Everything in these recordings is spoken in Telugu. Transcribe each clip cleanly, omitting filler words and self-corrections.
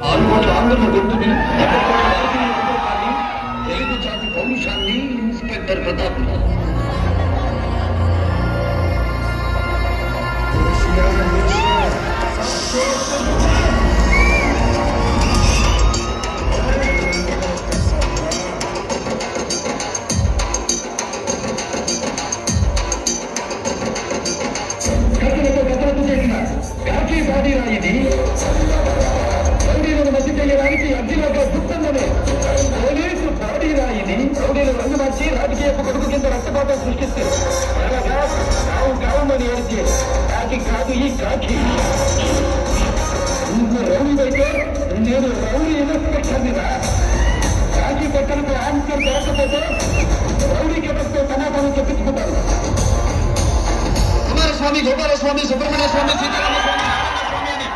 ఆంధ్రుల గొంతుని తెలుగు జాతి పౌరుషాన్ని ఇన్స్పెక్టర్ ప్రతాప్ కథలతో చేసిన కాకి బాడీరా ఇది రౌడీలను మధ్య చేయడానికి అగ్గిలోగా గుర్తుందనే పోలీసు బాడీరా ఇది రౌడీలు రంగు మార్చి రాజకీయ కొడుకు కింద రక్తపాతం సృష్టిస్తే కావు కావుమని ఏడిచి కాకి కాదు ఈ కాకి నువ్వు రౌడీవైతే నేను రౌడీ ఇన్స్పెక్టర్నిరా కాకి బట్టలకు ఆన్సర్ దొరకపోతే రౌడీ గెటప్తో సమాధానం చెప్పించుకుంటారు. కుమారస్వామి, గోపాలస్వామి, సుబ్రహ్మణ్య స్వామి, సీతారామ స్వామి, స్వామి అని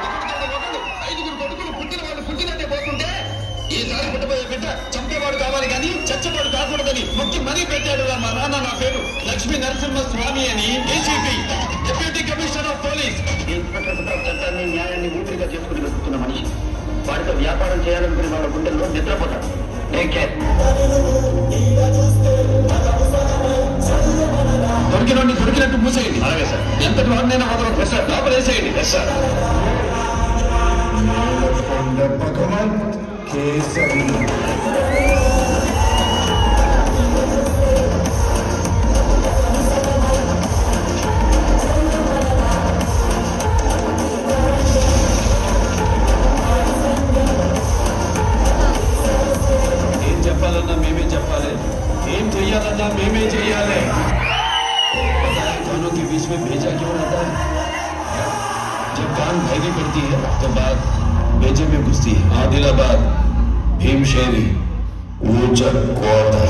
ఐదుగురు కొడుకులు పుట్టిన వాళ్ళు పుట్టినట్టే పోతుంటే ఈసారి పుట్టబోయే బిడ్డ చంపేవాడు కావాలి కానీ చచ్చేవాడు కాకూడదని మొక్కి మరీ పెట్టాడు మా నాన్న. నా పేరు లక్ష్మీ నరసింహ స్వామి అని, ACP, deputy commissioner of police. Inspector చట్టాన్ని న్యాయాన్ని ఊపిరిగా చేసుకుని వెతుకుతున్న మనిషి. వాడితో వ్యాపారం చేయాలనుకునే వాళ్ళ గుండెల్లో నిద్రపోతాడు. Take care. దొరికినోడిని దొరికినట్టు మూసేయండి. అలాగే సార్. ఎంతటి వాడినైనా వదలదు సార్. లోపల వేసేయండి. Yes sir. ఏం చెప్పాలన్నా మేమే చెప్పాలి, ఏం చెయ్యాలన్నా మేమే చెయ్యాలి. दोनों के बीच में भेजा क्यों रहता है? जब कान भैदी पड़ती है तो बात भेजे में घुसती है. आदिलाबाद, भीमशेरी, ऊंचा कोटा.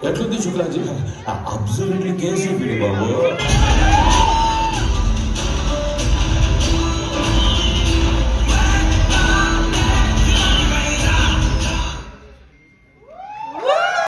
ఎట్లుంది శుక్లాజీ? అబ్సల్యూట్లీ కేసీ బాబు.